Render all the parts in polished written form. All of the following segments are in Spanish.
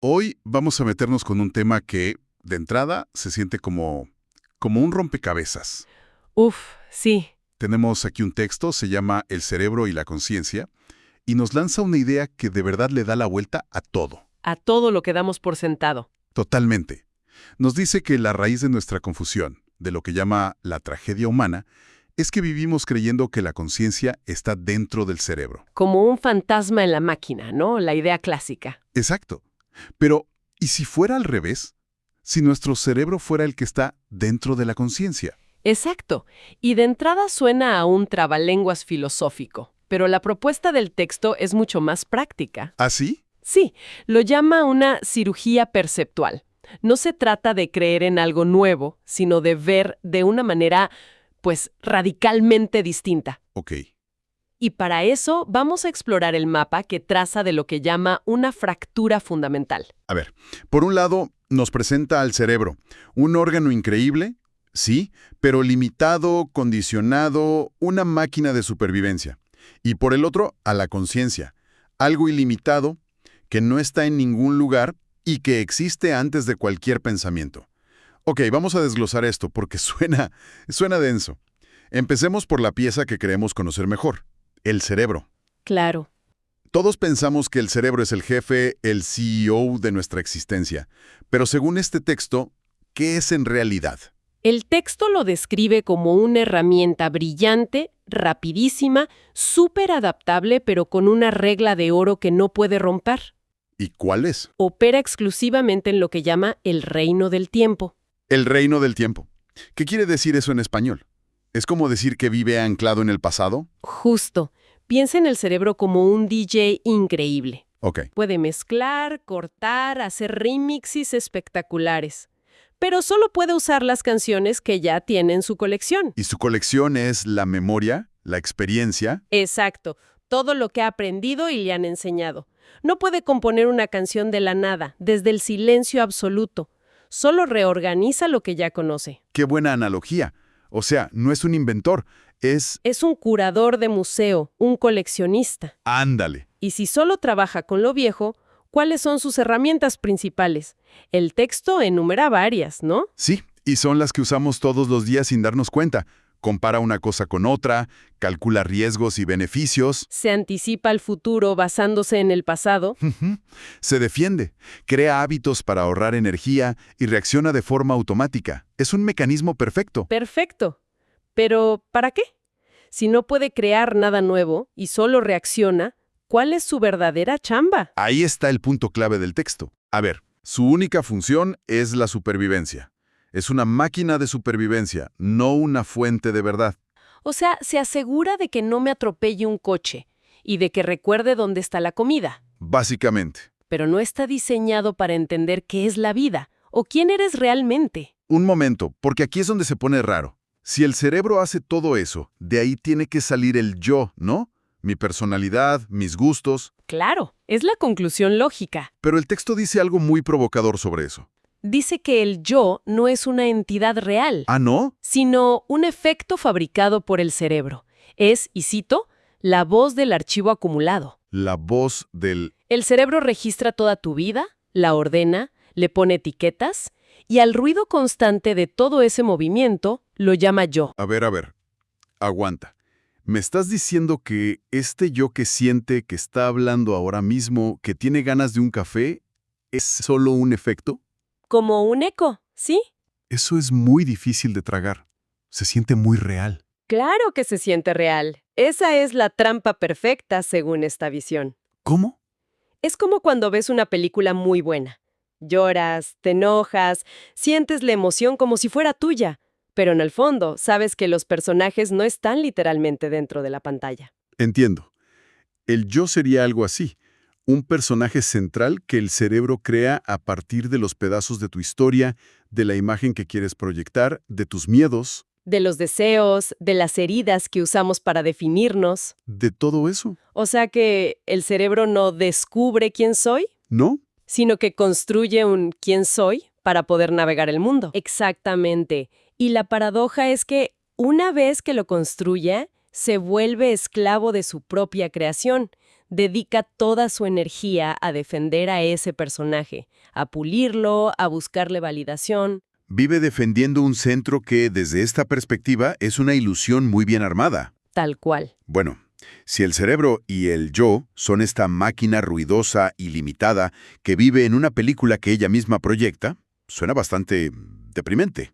Hoy vamos a meternos con un tema que, de entrada, se siente como un rompecabezas. Uf, sí, Tenemos aquí un texto, se llama El cerebro y la conciencia, y nos lanza una idea que de verdad le da la vuelta a todo. a todo lo que damos por sentado. Totalmente. Nos dice que la raíz de nuestra confusión, de lo que llama la tragedia humana, es que vivimos creyendo que la conciencia está dentro del cerebro. Como un fantasma en la máquina, ¿no? La idea clásica. Exacto. Pero, ¿y si fuera al revés? Si nuestro cerebro fuera el que está dentro de la conciencia. Exacto. Y de entrada suena a un trabalenguas filosófico, pero la propuesta del texto es mucho más práctica. ¿Así? Sí, lo llama una cirugía perceptual. No se trata de creer en algo nuevo, sino de ver de una manera, pues, radicalmente distinta. Ok. Y para eso vamos a explorar el mapa que traza de lo que llama una fractura fundamental. A ver, por un lado, nos presenta al cerebro, un órgano increíble, sí, pero limitado, condicionado, una máquina de supervivencia. Y por el otro, a la conciencia, algo ilimitado, que no está en ningún lugar y que existe antes de cualquier pensamiento. Ok, vamos a desglosar esto porque suena denso. Empecemos por la pieza que creemos conocer mejor, el cerebro. Claro. Todos pensamos que el cerebro es el jefe, el CEO de nuestra existencia. Pero según este texto, ¿qué es en realidad? El texto lo describe como una herramienta brillante, rapidísima, súper adaptable, pero con una regla de oro que no puede romper. ¿Y cuál es? Opera exclusivamente en lo que llama el reino del tiempo. El reino del tiempo. ¿Qué quiere decir eso en español? ¿Es como decir que vive anclado en el pasado? Justo. Piensa en el cerebro como un DJ increíble. Ok. Puede mezclar, cortar, hacer remixes espectaculares. Pero solo puede usar las canciones que ya tiene en su colección. ¿Y su colección es la memoria, la experiencia? Exacto. Todo lo que ha aprendido y le han enseñado. No puede componer una canción de la nada, desde el silencio absoluto. Solo reorganiza lo que ya conoce. ¡Qué buena analogía! O sea, no es un inventor, es... Es un curador de museo, un coleccionista. ¡Ándale! Y si solo trabaja con lo viejo, ¿cuáles son sus herramientas principales? El texto enumera varias, ¿no? Sí, y son las que usamos todos los días sin darnos cuenta. Compara una cosa con otra, calcula riesgos y beneficios. Se anticipa al futuro basándose en el pasado. Se defiende, crea hábitos para ahorrar energía y reacciona de forma automática. Es un mecanismo perfecto. Perfecto. Pero, ¿para qué? Si no puede crear nada nuevo y solo reacciona, ¿cuál es su verdadera chamba? Ahí está el punto clave del texto. A ver, su única función es la supervivencia. Es una máquina de supervivencia, no una fuente de verdad. O sea, se asegura de que no me atropelle un coche y de que recuerde dónde está la comida. Básicamente. Pero no está diseñado para entender qué es la vida o quién eres realmente. Un momento, porque aquí es donde se pone raro. Si el cerebro hace todo eso, de ahí tiene que salir el yo, ¿no? Mi personalidad, mis gustos. Claro, es la conclusión lógica. Pero el texto dice algo muy provocador sobre eso. Dice que el yo no es una entidad real, ¿Ah, no? sino un efecto fabricado por el cerebro. Es, y cito, la voz del archivo acumulado. La voz del... El cerebro registra toda tu vida, la ordena, le pone etiquetas, y al ruido constante de todo ese movimiento lo llama yo. A ver, aguanta. ¿Me estás diciendo que este yo que siente, que está hablando ahora mismo, que tiene ganas de un café, es solo un efecto? Como un eco, ¿sí? Eso es muy difícil de tragar. Se siente muy real. Claro que se siente real. Esa es la trampa perfecta según esta visión. ¿Cómo? Es como cuando ves una película muy buena. Lloras, te enojas, sientes la emoción como si fuera tuya, pero en el fondo sabes que los personajes no están literalmente dentro de la pantalla. Entiendo. El yo sería algo así. Un personaje central que el cerebro crea a partir de los pedazos de tu historia, de la imagen que quieres proyectar, de tus miedos, De los deseos, de las heridas que usamos para definirnos. de todo eso. O sea que el cerebro no descubre quién soy, ¿No? sino que construye un quién soy para poder navegar el mundo. Exactamente. Y la paradoja es que una vez que lo construye, se vuelve esclavo de su propia creación, Dedica toda su energía a defender a ese personaje, a pulirlo, a buscarle validación. Vive defendiendo un centro que, desde esta perspectiva, es una ilusión muy bien armada. Tal cual. Bueno, si el cerebro y el yo son esta máquina ruidosa y limitada que vive en una película que ella misma proyecta, suena bastante deprimente.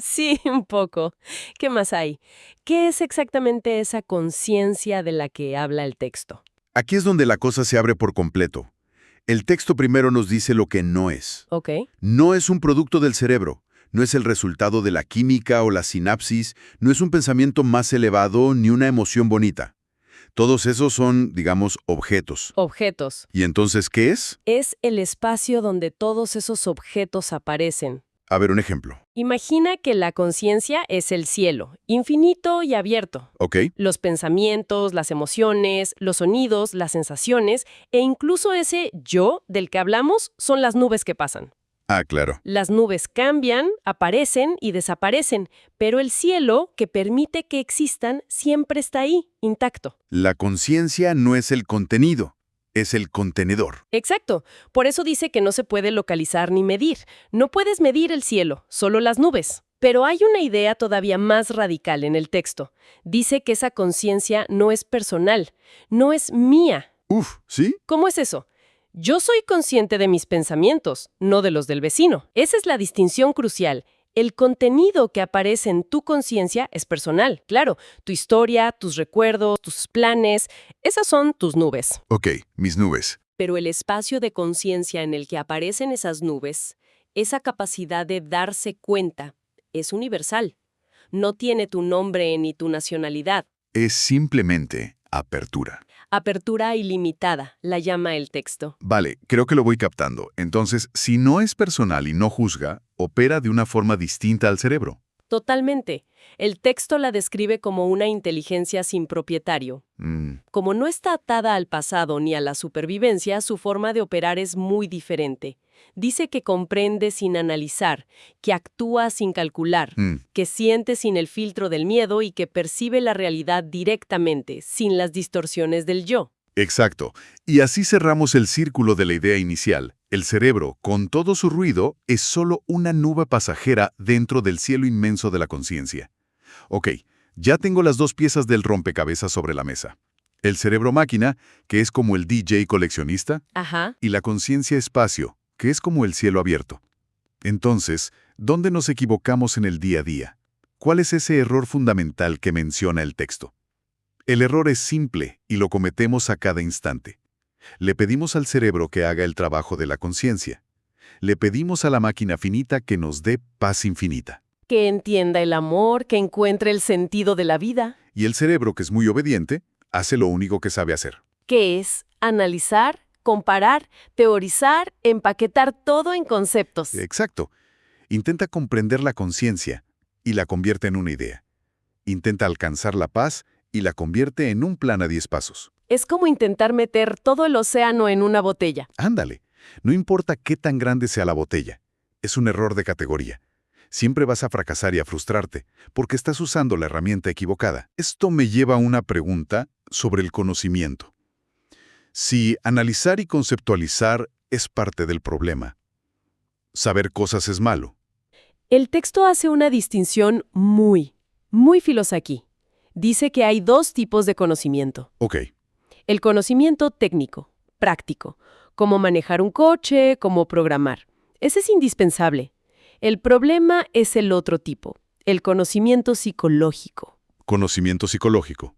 Sí, un poco. ¿Qué más hay? ¿Qué es exactamente esa conciencia de la que habla el texto? Aquí es donde la cosa se abre por completo. El texto primero nos dice lo que no es. Ok. No es un producto del cerebro, no es el resultado de la química o la sinapsis, no es un pensamiento más elevado ni una emoción bonita. Todos esos son, digamos, objetos. Objetos. ¿Y entonces qué es? Es el espacio donde todos esos objetos aparecen. A ver, un ejemplo. Imagina que la conciencia es el cielo, infinito y abierto. ¿Ok? Los pensamientos, las emociones, los sonidos, las sensaciones e incluso ese yo del que hablamos son las nubes que pasan. Ah, claro. Las nubes cambian, aparecen y desaparecen, pero el cielo, que permite que existan, siempre está ahí, intacto. La conciencia no es el contenido, es el contenedor. Exacto. Por eso dice que no se puede localizar ni medir. No puedes medir el cielo, solo las nubes. Pero hay una idea todavía más radical en el texto. Dice que esa conciencia no es personal, no es mía. Uf, ¿sí? ¿Cómo es eso? Yo soy consciente de mis pensamientos, no de los del vecino. Esa es la distinción crucial. El contenido que aparece en tu conciencia es personal. Claro, tu historia, tus recuerdos, tus planes, esas son tus nubes. Ok, mis nubes. Pero el espacio de conciencia en el que aparecen esas nubes, esa capacidad de darse cuenta, es universal. No tiene tu nombre ni tu nacionalidad. Es simplemente apertura. Apertura ilimitada, la llama el texto. Vale, creo que lo voy captando. Entonces, si no es personal y no juzga, opera de una forma distinta al cerebro. Totalmente. El texto la describe como una inteligencia sin propietario. Como no está atada al pasado ni a la supervivencia, su forma de operar es muy diferente. Dice que comprende sin analizar, que actúa sin calcular, que siente sin el filtro del miedo y que percibe la realidad directamente, sin las distorsiones del yo. Exacto. Y así cerramos el círculo de la idea inicial. El cerebro, con todo su ruido, es solo una nube pasajera dentro del cielo inmenso de la conciencia. Ok, ya tengo las dos piezas del rompecabezas sobre la mesa. El cerebro máquina, que es como el DJ coleccionista, Ajá. y la conciencia espacio, que es como el cielo abierto. Entonces, ¿dónde nos equivocamos en el día a día? ¿Cuál es ese error fundamental que menciona el texto? El error es simple y lo cometemos a cada instante. Le pedimos al cerebro que haga el trabajo de la conciencia. Le pedimos a la máquina finita que nos dé paz infinita. Que entienda el amor, que encuentre el sentido de la vida. Y el cerebro, que es muy obediente, hace lo único que sabe hacer. Que es analizar, comparar, teorizar, empaquetar todo en conceptos. Exacto. Intenta comprender la conciencia y la convierte en una idea. Intenta alcanzar la paz y la convierte en un plan a 10 pasos. Es como intentar meter todo el océano en una botella. Ándale. No importa qué tan grande sea la botella. Es un error de categoría. Siempre vas a fracasar y a frustrarte, porque estás usando la herramienta equivocada. Esto me lleva a una pregunta sobre el conocimiento. Si analizar y conceptualizar es parte del problema, ¿saber cosas es malo? El texto hace una distinción muy filosa aquí. Dice que hay dos tipos de conocimiento. Ok, El conocimiento técnico, práctico, como manejar un coche, como programar. Ese es indispensable. El problema es el otro tipo, el conocimiento psicológico. conocimiento psicológico.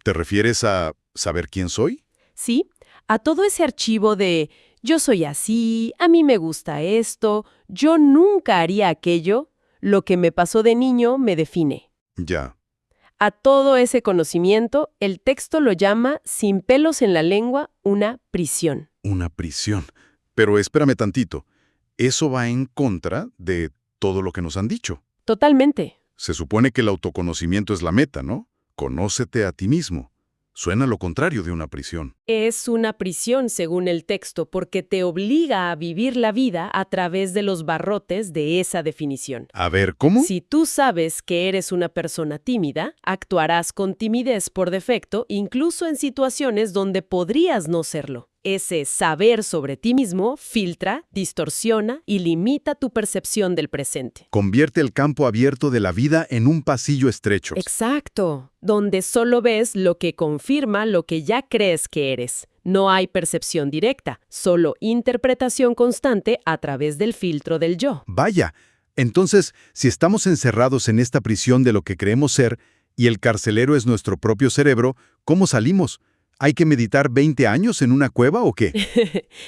¿Te refieres a saber quién soy? ¿Sí? A todo ese archivo de yo soy así, a mí me gusta esto, yo nunca haría aquello, lo que me pasó de niño me define. Ya. A todo ese conocimiento, el texto lo llama, sin pelos en la lengua, una prisión. Una prisión. Pero espérame tantito. Eso va en contra de todo lo que nos han dicho. Totalmente. Se supone que el autoconocimiento es la meta, ¿no? Conócete a ti mismo. Suena lo contrario de una prisión. Es una prisión según el texto porque te obliga a vivir la vida a través de los barrotes de esa definición. A ver, ¿cómo? Si tú sabes que eres una persona tímida, actuarás con timidez por defecto, incluso en situaciones donde podrías no serlo. Ese saber sobre ti mismo filtra, distorsiona y limita tu percepción del presente. Convierte el campo abierto de la vida en un pasillo estrecho. Exacto, donde solo ves lo que confirma lo que ya crees que eres. No hay percepción directa, solo interpretación constante a través del filtro del yo. Vaya, entonces, si estamos encerrados en esta prisión de lo que creemos ser, y el carcelero es nuestro propio cerebro, ¿cómo salimos? ¿Hay que meditar 20 años en una cueva o qué?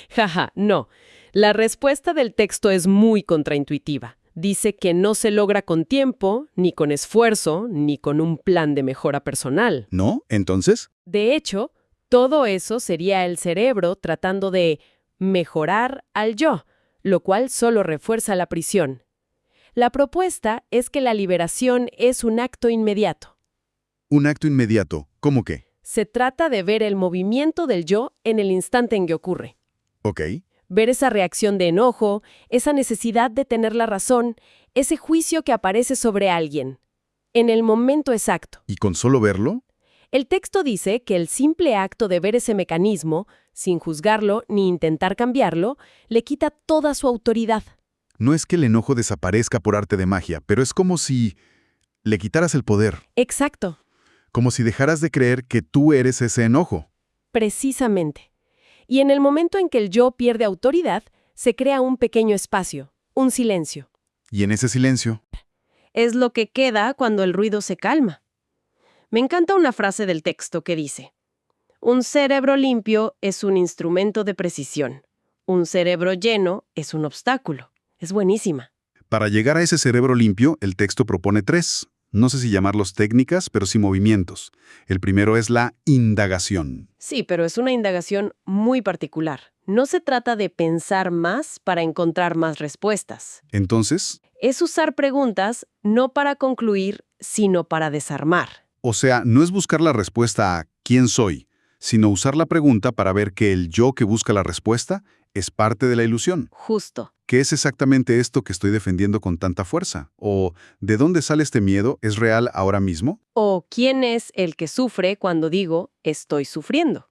Jaja, no. La respuesta del texto es muy contraintuitiva. Dice que no se logra con tiempo, ni con esfuerzo, ni con un plan de mejora personal. ¿No? ¿Entonces? De hecho, todo eso sería el cerebro tratando de mejorar al yo, lo cual solo refuerza la prisión. La propuesta es que la liberación es un acto inmediato. Un acto inmediato. ¿Cómo qué? Se trata de ver el movimiento del yo en el instante en que ocurre. Ok. Ver esa reacción de enojo, esa necesidad de tener la razón, ese juicio que aparece sobre alguien. En el momento exacto. ¿Y con solo verlo? El texto dice que el simple acto de ver ese mecanismo, sin juzgarlo ni intentar cambiarlo, le quita toda su autoridad. No es que el enojo desaparezca por arte de magia, pero es como si le quitaras el poder. Exacto. Como si dejaras de creer que tú eres ese enojo. Precisamente. Y en el momento en que el yo pierde autoridad, se crea un pequeño espacio, un silencio. Y en ese silencio, Es lo que queda cuando el ruido se calma. Me encanta una frase del texto que dice: un cerebro limpio es un instrumento de precisión. Un cerebro lleno es un obstáculo. Es buenísima. para llegar a ese cerebro limpio, el texto propone 3. No sé si llamarlos técnicas, pero sí movimientos. El primero es la indagación. Sí, pero es una indagación muy particular. No se trata de pensar más para encontrar más respuestas. Entonces, Es usar preguntas no para concluir, sino para desarmar. o sea, no es buscar la respuesta a ¿quién soy?, sino usar la pregunta para ver que el yo que busca la respuesta es parte de la ilusión. Justo. ¿Qué es exactamente esto que estoy defendiendo con tanta fuerza? ¿O de dónde sale este miedo? ¿Es real ahora mismo? O ¿quién es el que sufre cuando digo estoy sufriendo?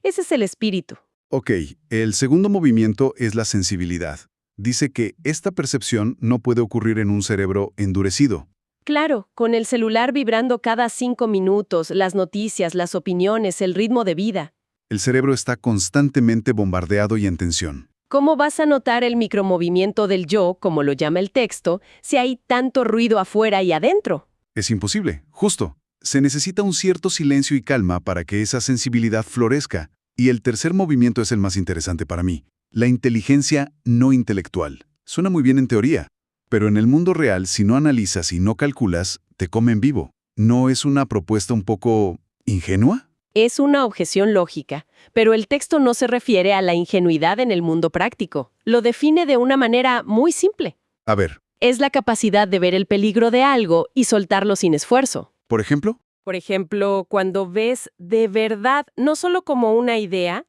Ese es el espíritu. Ok, el segundo movimiento es la sensibilidad. Dice que esta percepción no puede ocurrir en un cerebro endurecido. Claro, con el celular vibrando cada 5 minutos, las noticias, las opiniones, el ritmo de vida. El cerebro está constantemente bombardeado y en tensión. ¿Cómo vas a notar el micromovimiento del yo, como lo llama el texto, si hay tanto ruido afuera y adentro? Es imposible, justo. Se necesita un cierto silencio y calma para que esa sensibilidad florezca. Y el tercer movimiento es el más interesante para mí. La inteligencia no intelectual. Suena muy bien en teoría, pero en el mundo real, si no analizas y no calculas, te comen vivo. ¿No es una propuesta un poco ingenua? Es una objeción lógica, pero el texto no se refiere a la ingenuidad en el mundo práctico. Lo define de una manera muy simple. A ver, Es la capacidad de ver el peligro de algo y soltarlo sin esfuerzo. por ejemplo, Por ejemplo, cuando ves de verdad, no solo como una idea,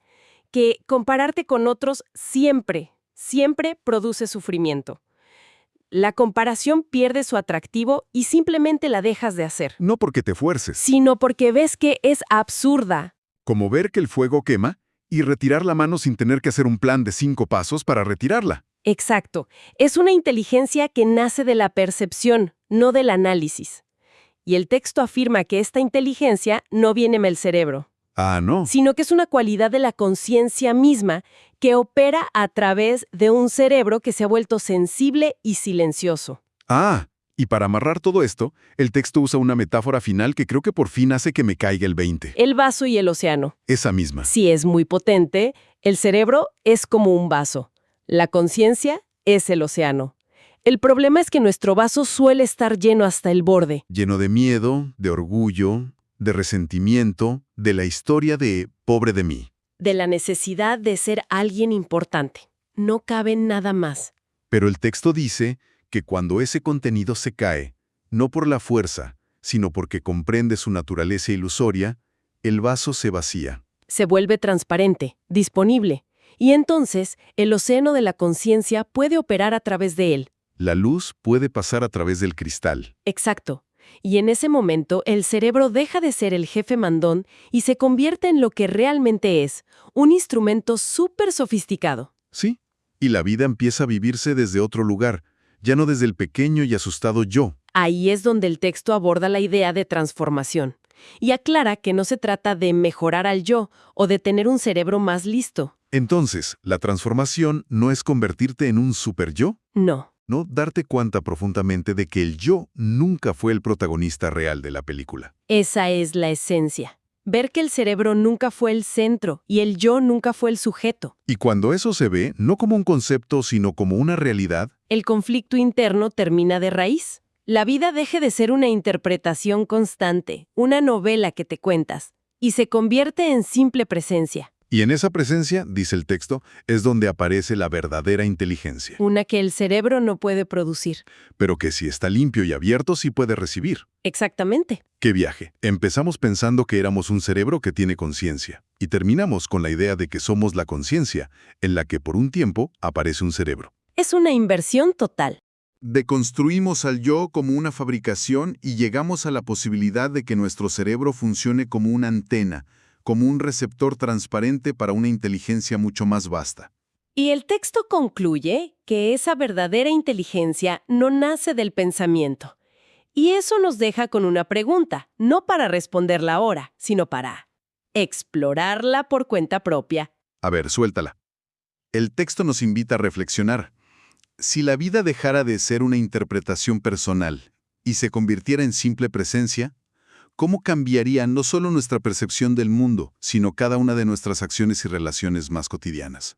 que compararte con otros siempre produce sufrimiento. La comparación pierde su atractivo y simplemente la dejas de hacer, no porque te fuerces, sino porque ves que es absurda. como ver que el fuego quema y retirar la mano sin tener que hacer un plan de 5 pasos para retirarla. Exacto. Es una inteligencia que nace de la percepción, no del análisis. Y el texto afirma que esta inteligencia no viene del cerebro, Ah, no. sino que es una cualidad de la conciencia misma que opera a través de un cerebro que se ha vuelto sensible y silencioso. Ah, y para amarrar todo esto, el texto usa una metáfora final que creo que por fin hace que me caiga el 20. El vaso y el océano. Esa misma. Si es muy potente, el cerebro es como un vaso. La conciencia es el océano. El problema es que nuestro vaso suele estar lleno hasta el borde. Lleno de miedo, de orgullo, de resentimiento, de la historia de pobre de mí. De la necesidad de ser alguien importante. No cabe nada más. Pero el texto dice que cuando ese contenido se cae, no por la fuerza, sino porque comprende su naturaleza ilusoria, El vaso se vacía. Se vuelve transparente, disponible, y entonces el océano de la conciencia puede operar a través de él. La luz puede pasar a través del cristal. Exacto. Y en ese momento el cerebro deja de ser el jefe mandón y se convierte en lo que realmente es, un instrumento súper sofisticado. Sí, y la vida empieza a vivirse desde otro lugar, ya no desde el pequeño y asustado yo. Ahí es donde el texto aborda la idea de transformación y aclara que no se trata de mejorar al yo o de tener un cerebro más listo. Entonces, la transformación no es convertirte en un super yo, No. no darte cuenta profundamente de que el yo nunca fue el protagonista real de la película. Esa es la esencia. Ver que el cerebro nunca fue el centro y el yo nunca fue el sujeto. Y cuando eso se ve, no como un concepto, sino como una realidad, El conflicto interno termina de raíz. La vida deje de ser una interpretación constante, una novela que te cuentas, y se convierte en simple presencia, y en esa presencia, dice el texto, es donde aparece la verdadera inteligencia, una que el cerebro no puede producir. pero que si está limpio y abierto sí puede recibir. Exactamente. ¡Qué viaje! Empezamos pensando que éramos un cerebro que tiene conciencia, y terminamos con la idea de que somos la conciencia, en la que por un tiempo aparece un cerebro. Es una inversión total. Deconstruimos al yo como una fabricación y llegamos a la posibilidad de que nuestro cerebro funcione como una antena, como un receptor transparente para una inteligencia mucho más vasta. Y el texto concluye que esa verdadera inteligencia no nace del pensamiento. Y eso nos deja con una pregunta, no para responderla ahora, sino para explorarla por cuenta propia. A ver, suéltala. El texto nos invita a reflexionar. Si la vida dejara de ser una interpretación personal y se convirtiera en simple presencia, ¿cómo cambiaría no solo nuestra percepción del mundo, sino cada una de nuestras acciones y relaciones más cotidianas?